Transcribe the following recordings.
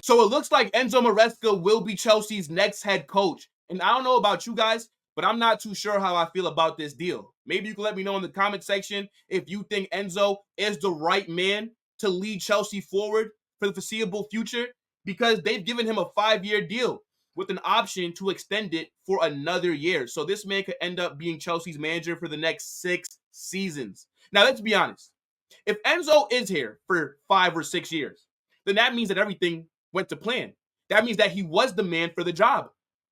So it looks like Enzo Maresca will be Chelsea's next head coach. And I don't know about you guys, but I'm not too sure how I feel about this deal. Maybe you can let me know in the comment section if you think Enzo is the right man to lead Chelsea forward for the foreseeable future, because they've given him a 5-year deal with an option to extend it for another year. So this man could end up being Chelsea's manager for the next 6 seasons. Now, let's be honest. If Enzo is here for 5 or 6 years, then that means that everything went to plan. That means that he was the man for the job.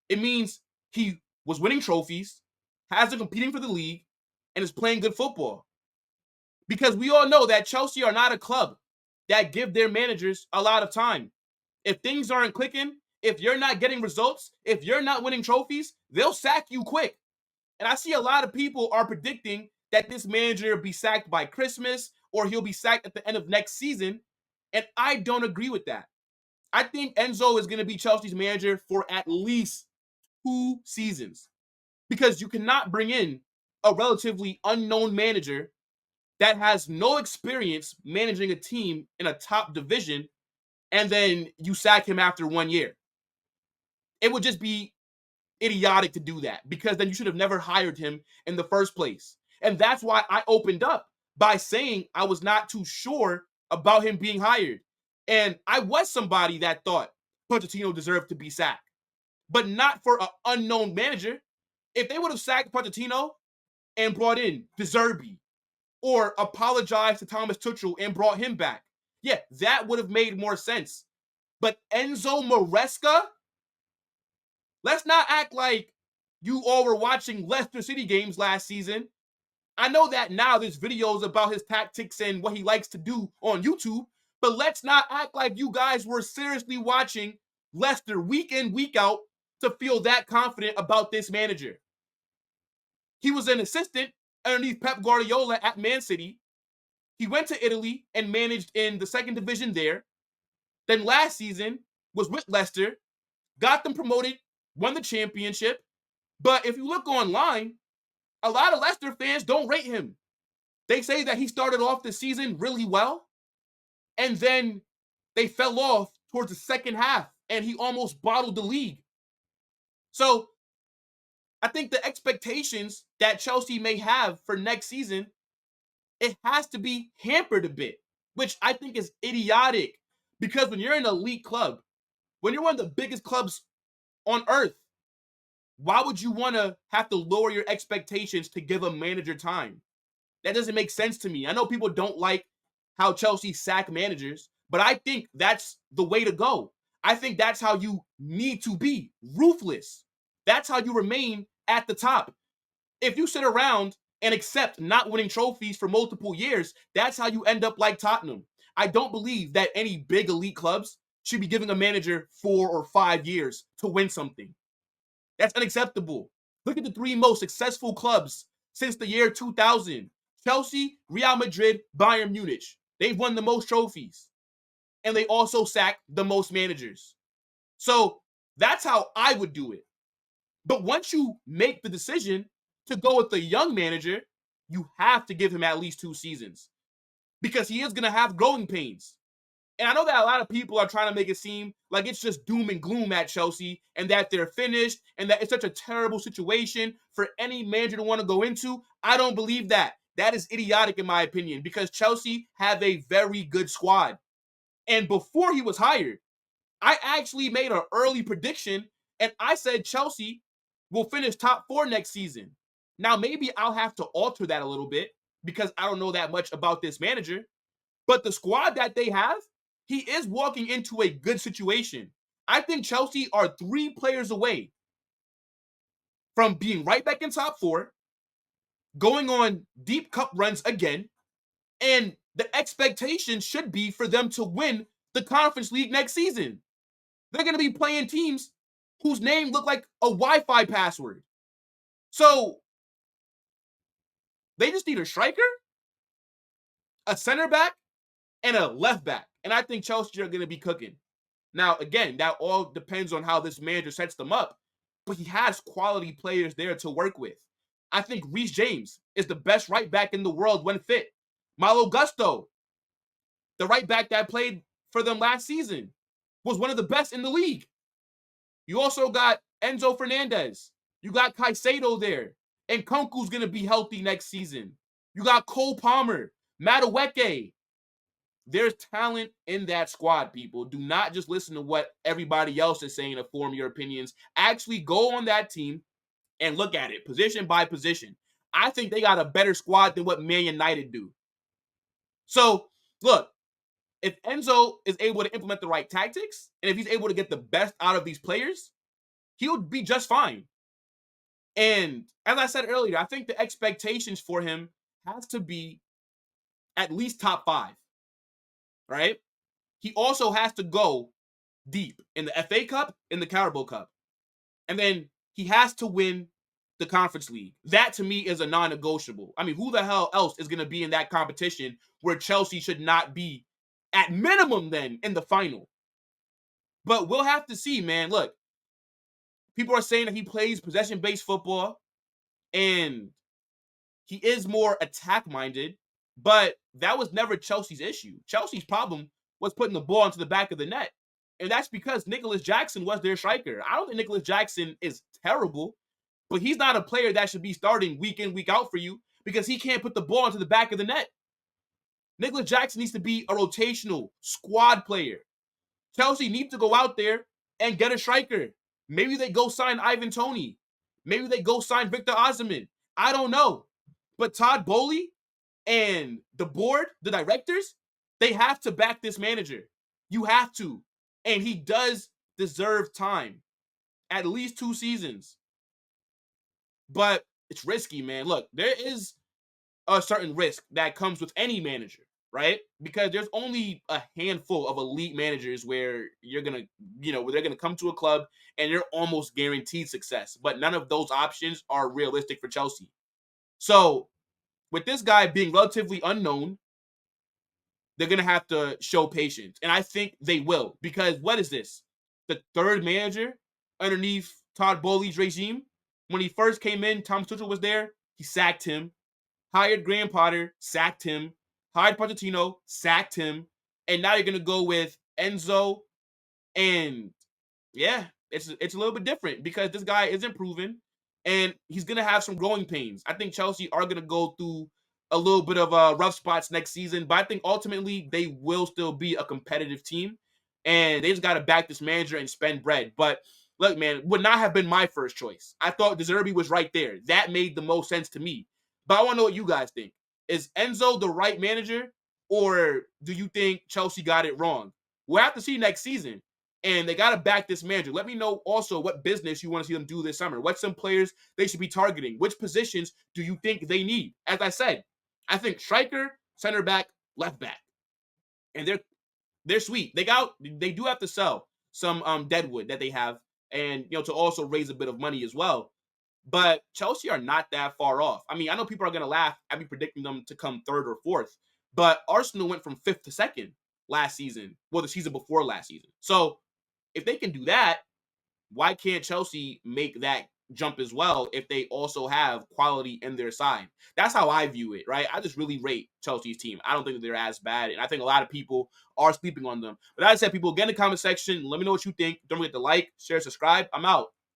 It means he was winning trophies, has been competing for the league, and is playing good football. Because we all know that Chelsea are not a club that give their managers a lot of time. If things aren't clicking, if you're not getting results, if you're not winning trophies, they'll sack you quick. And I see a lot of people are predicting that this manager will be sacked by Christmas or he'll be sacked at the end of next season. And I don't agree with that. I think Enzo is going to be Chelsea's manager for at least 2 seasons, because you cannot bring in a relatively unknown manager that has no experience managing a team in a top division and then you sack him after 1 year. It would just be idiotic to do that, because then you should have never hired him in the first place. And that's why I opened up by saying I was not too sure about him being hired. And I was somebody that thought Pochettino deserved to be sacked, but not for an unknown manager. If they would have sacked Pochettino and brought in De Zerbi, or apologized to Thomas Tuchel and brought him back, yeah, that would have made more sense. But Enzo Maresca? Let's not act like you all were watching Leicester City games last season. I know that now there's videos about his tactics and what he likes to do on YouTube, but let's not act like you guys were seriously watching Leicester week in, week out to feel that confident about this manager. He was an assistant underneath Pep Guardiola at Man City. He went to Italy and managed in the second division there. Then last season was with Leicester, got them promoted, won the championship. But if you look online, a lot of Leicester fans don't rate him. They say that he started off the season really well, and then they fell off towards the second half, and he almost bottled the league. So I think the expectations that Chelsea may have for next season, it has to be hampered a bit, which I think is idiotic, because when you're an elite club, when you're one of the biggest clubs on earth, why would you want to have to lower your expectations to give a manager time? That doesn't make sense to me. I know people don't like how Chelsea sack managers, but I think that's the way to go. I think that's how you need to be, ruthless. That's how you remain at the top. If you sit around and accept not winning trophies for multiple years, that's how you end up like Tottenham. I don't believe that any big elite clubs should be giving a manager 4 or 5 years to win something. That's unacceptable. Look at the 3 most successful clubs since the year 2000. Chelsea, Real Madrid, Bayern Munich. They've won the most trophies. And they also sacked the most managers. So that's how I would do it. But once you make the decision to go with a young manager, you have to give him at least 2 seasons, because he is going to have growing pains. And I know that a lot of people are trying to make it seem like it's just doom and gloom at Chelsea and that they're finished and that it's such a terrible situation for any manager to want to go into. I don't believe that. That is idiotic in my opinion, because Chelsea have a very good squad. And before he was hired, I actually made an early prediction, and I said Chelsea will finish top 4 next season. Now, maybe I'll have to alter that a little bit because I don't know that much about this manager. But the squad that they have, he is walking into a good situation. I think Chelsea are 3 players away from being right back in top 4, going on deep cup runs again, and the expectation should be for them to win the Conference League next season. They're going to be playing teams whose name look like a Wi-Fi password. So they just need a striker, a center back, and a left back. And I think Chelsea are going to be cooking. Now, again, that all depends on how this manager sets them up, but he has quality players there to work with. I think Reece James is the best right back in the world when fit. Malo Gusto, the right back that played for them last season, was one of the best in the league. You also got Enzo Fernandez. You got Caicedo there. And Kunku's going to be healthy next season. You got Cole Palmer, Madueke. There's talent in that squad, people. Do not just listen to what everybody else is saying to form your opinions. Actually go on that team and look at it position by position. I think they got a better squad than what Man United do. So, look, if Enzo is able to implement the right tactics, and if he's able to get the best out of these players, he'll be just fine. And as I said earlier, I think the expectations for him has to be at least top 5, right? He also has to go deep in the FA Cup, in the Carabao Cup. And then he has to win the Conference League. That to me is a non-negotiable. I mean, who the hell else is going to be in that competition where Chelsea should not be at minimum then in the final? But we'll have to see, man. Look, people are saying that he plays possession-based football and he is more attack-minded, but that was never Chelsea's issue. Chelsea's problem was putting the ball into the back of the net. And that's because Nicholas Jackson was their striker. I don't think Nicholas Jackson is terrible, but he's not a player that should be starting week in, week out for you because he can't put the ball into the back of the net. Nicholas Jackson needs to be a rotational squad player. Chelsea needs to go out there and get a striker. Maybe they go sign Ivan Toney. Maybe they go sign Victor Osimhen. I don't know. But Todd Boehly and the board, the directors, they have to back this manager. You have to. And he does deserve time. At least 2 seasons. But it's risky, man. Look, there is a certain risk that comes with any manager, right? Because there's only a handful of elite managers where you're going to, where they're going to come to a club and you're almost guaranteed success. But none of those options are realistic for Chelsea. So with this guy being relatively unknown, they're going to have to show patience. And I think they will. Because what is this? The third manager underneath Todd Boehly's regime? When he first came in, Tom Tuchel was there. He sacked him. Hired Graham Potter, sacked him. Hired Pochettino, sacked him. And now you're going to go with Enzo. And yeah, it's a little bit different because this guy isn't proven. And he's going to have some growing pains. I think Chelsea are going to go through a little bit of rough spots next season. But I think ultimately they will still be a competitive team. And they just got to back this manager and spend bread. But look, man, would not have been my first choice. I thought De Zerbi was right there. That made the most sense to me. But I want to know what you guys think. Is Enzo the right manager, or do you think Chelsea got it wrong? We'll have to see next season. And they got to back this manager. Let me know also what business you want to see them do this summer. What's some players they should be targeting? Which positions do you think they need? As I said, I think striker, center back, left back. And they're sweet. They do have to sell some deadwood that they have, and to also raise a bit of money as well. But Chelsea are not that far off. I mean, I know people are going to laugh at me predicting them to come 3rd or 4th, but Arsenal went from 5th to 2nd last season, the season before last season. So if they can do that, why can't Chelsea make that jump as well if they also have quality in their side? That's how I view it, right? I just really rate Chelsea's team. I don't think that they're as bad, and I think a lot of people are sleeping on them. But as I said, people, get in the comment section. Let me know what you think. Don't forget to like, share, subscribe. I'm out.